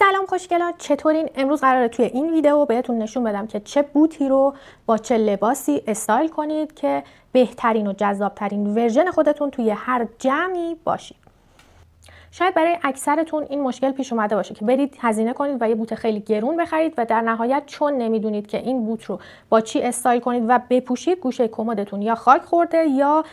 سلام خوشگلان، چطورین؟ امروز قراره توی این ویدیو بهتون نشون بدم که چه بوتی رو با چه لباسی استایل کنید که بهترین و جذابترین ورژن خودتون توی هر جمعی باشید. شاید برای اکثرتون این مشکل پیش اومده باشه که برید هزینه کنید و یه بوت خیلی گرون بخرید و در نهایت چون نمیدونید که این بوت رو با چی استایل کنید و بپوشید، گوشه کمدتون یا خاک خورده یا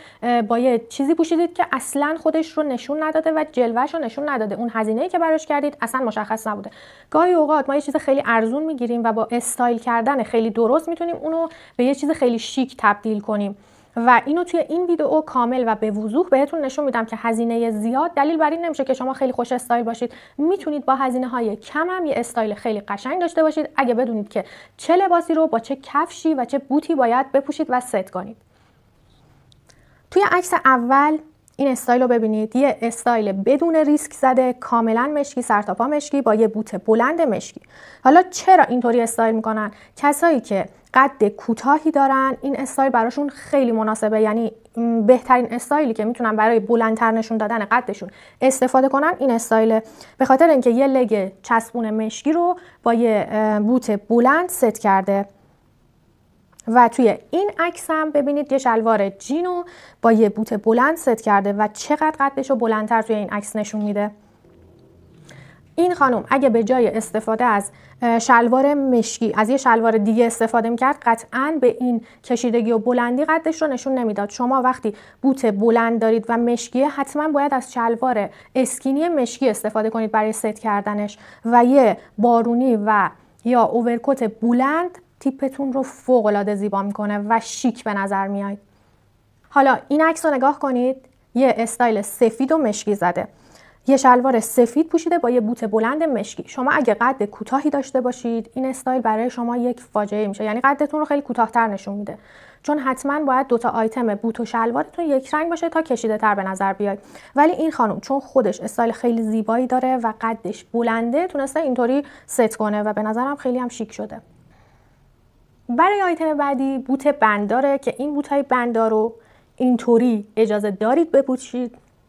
با یه چیزی پوشیدید که اصلا خودش رو نشون نداده و جلوه‌ش رو نشون نداده. اون هزینه‌ای که براش کردید اصلا مشخص نبوده. گاهی اوقات ما یه چیز خیلی ارزون میگیریم و با استایل کردن خیلی درست میتونیم اونو به یه چیز خیلی شیک تبدیل کنیم. و اینو توی این ویدیو کامل و به وضوح بهتون نشون میدم که هزینه زیاد دلیل بر این نمیشه که شما خیلی خوش استایل باشید. میتونید با هزینه‌های کم هم یه استایل خیلی قشنگ داشته باشید اگه بدونید که چه لباسی رو با چه کفشی و چه بوتی باید بپوشید و ست کنید. توی عکس اول این استایل رو ببینید، یه استایل بدون ریسک زده، کاملا مشکی، سرتاپا مشکی با یه بوت بلند مشکی. حالا چرا اینطوری استایل میکنن؟ کسایی که قد کوتاهی دارن این استایل براشون خیلی مناسبه، یعنی بهترین استایلی که میتونن برای بلندتر نشون دادن قدشون استفاده کنن این استایله، به خاطر اینکه یه لگ چسبون مشکی رو با یه بوت بلند ست کرده. و توی این عکس هم ببینید یه شلوار جینو با یه بوت بلند ست کرده و چقدر قدش رو بلندتر توی این عکس نشون میده. این خانم اگه به جای استفاده از شلوار مشکی از یه شلوار دیگه استفاده میکرد، قطعاً به این کشیدگی و بلندی قدش رو نشون نمیداد. شما وقتی بوت بلند دارید و مشکیه، حتما باید از شلوار اسکینی مشکی استفاده کنید برای ست کردنش و یه بارونی و یا اوورکوت بلند تیپتون رو فوق‌العاده زیبا میکنه و شیک به نظر میاد. حالا این عکس رو نگاه کنید، یه استایل سفید و مشکی زده، یه شلوار سفید پوشیده با یه بوت بلند مشکی. شما اگه قد کوتاهی داشته باشید این استایل برای شما یک فاجعه میشه، یعنی قدتون رو خیلی کوتاه‌تر نشون میده، چون حتما باید دوتا آیتم بوت و شلوارتون یک رنگ باشه تا کشیده تر به نظر بیاد. ولی این خانم چون خودش استایل خیلی زیبایی داره و قدش بلنده، تونسته اینطوری ست کنه و به نظرم خیلی هم شیک شده. برای آیتم بعدی بوت بنداره که این بوت‌های بندار رو اینطوری اجازه دارید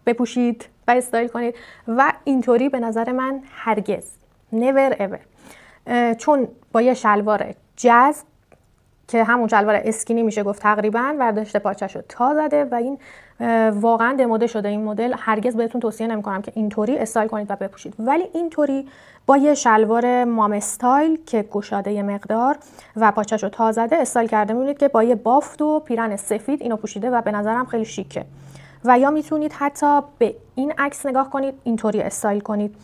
بپوشید و استایل کنید و اینطوری به نظر من هرگز never ever، چون با یه شلوار جذب که همون شلوار اسکینی میشه گفت تقریبا، ورداشته پاچه‌شو تا زده و این واقعا دموده شده. این مدل هرگز بهتون توصیه نمیکنم که اینطوری استایل کنید و بپوشید، ولی اینطوری با یه شلوار مام استایل که گشاده یه مقدار و پاچه‌شو تا زده استایل کرده، میبینید که با یه بافت و پیرن سفید اینو پوشیده و به نظرم خیلی شیکه. و یا میتونید حتی به این عکس نگاه کنید، اینطوری استایل کنید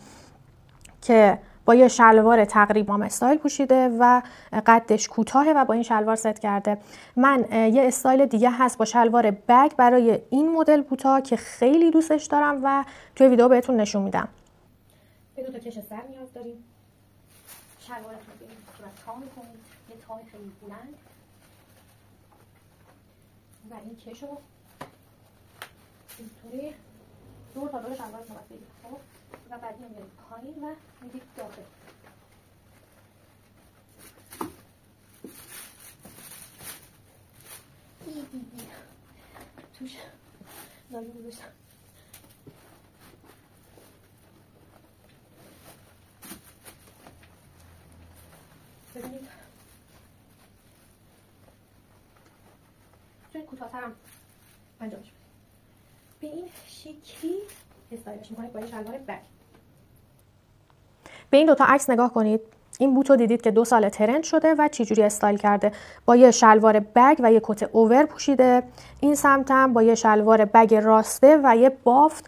که با یه شلوار تقریبا مام استایل پوشیده و قدش کوتاهه و با این شلوار ست کرده. من یه استایل دیگه هست با شلوار بگ برای این مدل بوتا که خیلی دوستش دارم و توی ویدیو بهتون نشون میدم. به دو تا کش سر نیاز داریم. شلوارتون رو صورت تا میکنید، یه تای خیلی بلند و این کشو اینطوری دور تا دور شلوارتون رو بگیرید، خب؟ و بعد میارید پایین و میدید داخل. توش لایه گذاشتم. ببینید چون کوتاه‌ترم انجامش بدید. به این شکلی استایلش می‌کنید با یه شلوار بگ. به این دوتا عکس نگاه کنید. این بوتو دیدید که 2 سال ترند شده و چجوری استایل کرده، با یه شلوار بگ و یه کت اوور پوشیده. این سمت هم با یه شلوار بگ راسته و یه بافت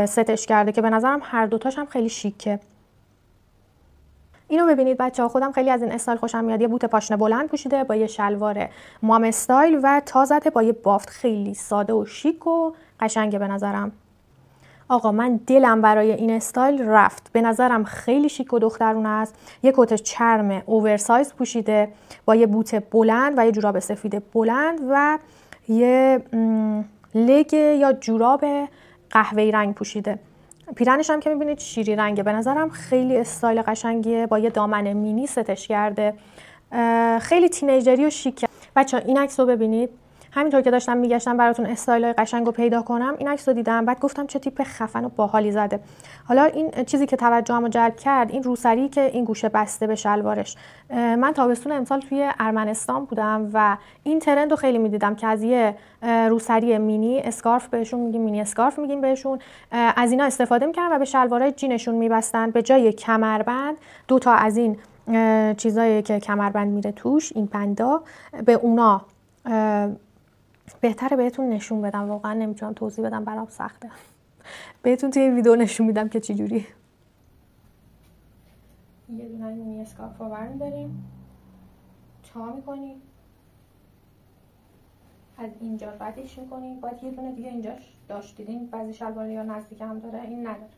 ستش کرده که به نظرم هر دوتاش هم خیلی شیکه. اینو ببینید بچه‌ها، خودم خیلی از این استایل خوشم میاد. یه بوت پاشنه بلند پوشیده با یه شلوار مام استایل و تا زده با یه بافت، خیلی ساده و شیک و قشنگه به نظرم. آقا من دلم برای این استایل رفت، به نظرم خیلی شیک و دخترونه است. یه کت چرم اوورسایز پوشیده با یه بوت بلند و یه جوراب سفید بلند و یه لگ یا جوراب قهوه‌ای رنگ پوشیده. پیرنش هم که میبینید شیری رنگه، به نظرم خیلی استایل قشنگیه، با یه دامن مینی ستش کرده، خیلی تینیجری و شیکه. بچه‌ها این عکس رو ببینید، همینطور که داشتم میگشتم براتون استایلای قشنگو پیدا کنم، این عکس رو دیدم، بعد گفتم چه تیپ خفن و باحالی زده. حالا این چیزی که توجهمو جلب کرد، این روسری که این گوشه بسته به شلوارش. من تابستون امسال توی ارمنستان بودم و این ترند رو خیلی میدیدم که از یه روسری مینی اسکارف بهشون میگیم، مینی اسکارف میگیم بهشون، از اینا استفاده میکردن و به شلوارای جینشون میبستن. به جای کمربند 2 تا از این چیزایی که کمربند میره توش، این بندا، به اونا بهتره بهتون نشون بدم، واقعا نمیتونم توضیح بدم، برام سخته. بهتون توی ویدیو نشون میدم که چجوری. یه دونه مینی اسکارف رو برمی‌داریم، تا میکنیم، از اینجا ردش میکنیم، باید یه دونه دیگه اینجاش داشت. دیدین بعضی شلوار یا نزدیک هم داره، این نداره،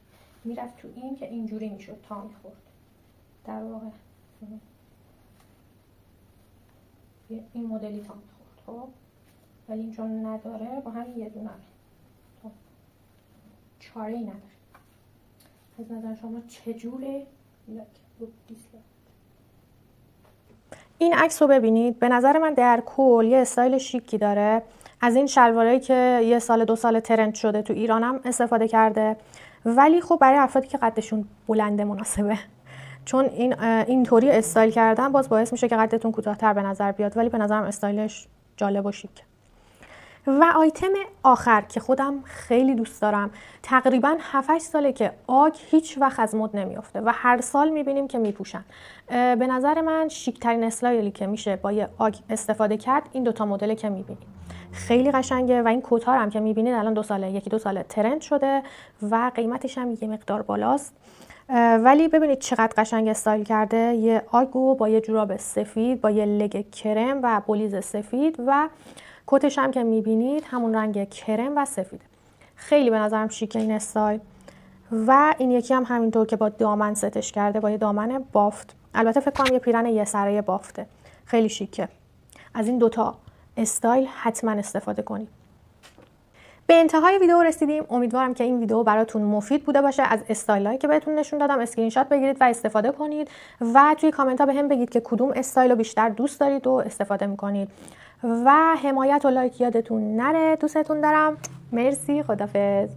میرفت تو این که اینجوری میشد تا میخورد. در واقع این مدلی تا میخورد، خب ولی این چون نداره با همین یه دونه چاره ای نداره. از نظر شما چجوره؟ این عکس رو ببینید، به نظر من در کل یه استایل شیکی داره. از این شلوارایی که 1 سال 2 سال ترند شده تو ایرانم استفاده کرده، ولی خب برای افرادی که قدشون بلنده مناسبه، چون اینطوری استایل کردن باز باعث میشه که قدتون کوتاه‌تر به نظر بیاد، ولی به نظرم استایلش جالب و شیک. و آیتم آخر که خودم خیلی دوست دارم، تقریبا 7-8 ساله که آگ هیچ وقت از مد نمیافته و هر سال میبینیم که میپوشن. به نظر من شیک ترین استایلی که میشه با یه آگ استفاده کرد این 2 تا مدل که میبینیم. خیلی قشنگه و این کتار هم که میبینید الان 2 ساله 1-2 ساله ترند شده و قیمتش هم یه مقدار بالاست، ولی ببینید چقدر قشنگ استایل کرده. یه آگو با یه جوراب سفید، با یه لگ کرم و بلیز سفید و کتش هم که میبینید همون رنگ کرم و سفیده. خیلی به نظرم شیکه این استایل. و این یکی هم همینطور که با دامن ستش کرده، با یه دامن بافت. البته فکر کنم یه پیرن یه سره بافته. خیلی شیکه. از این 2 تا استایل حتما استفاده کنید. به انتهای ویدیو رسیدیم. امیدوارم که این ویدیو براتون مفید بوده باشه. از استایلایی که بهتون نشون دادم اسکرین شات بگیرید و استفاده کنید و توی کامنت ها بهم بگید که کدوم استایل رو بیشتر دوست دارید و استفاده میکنید. و حمایت و لایک یادتون نره. دوستتون دارم. مرسی. خدافظ.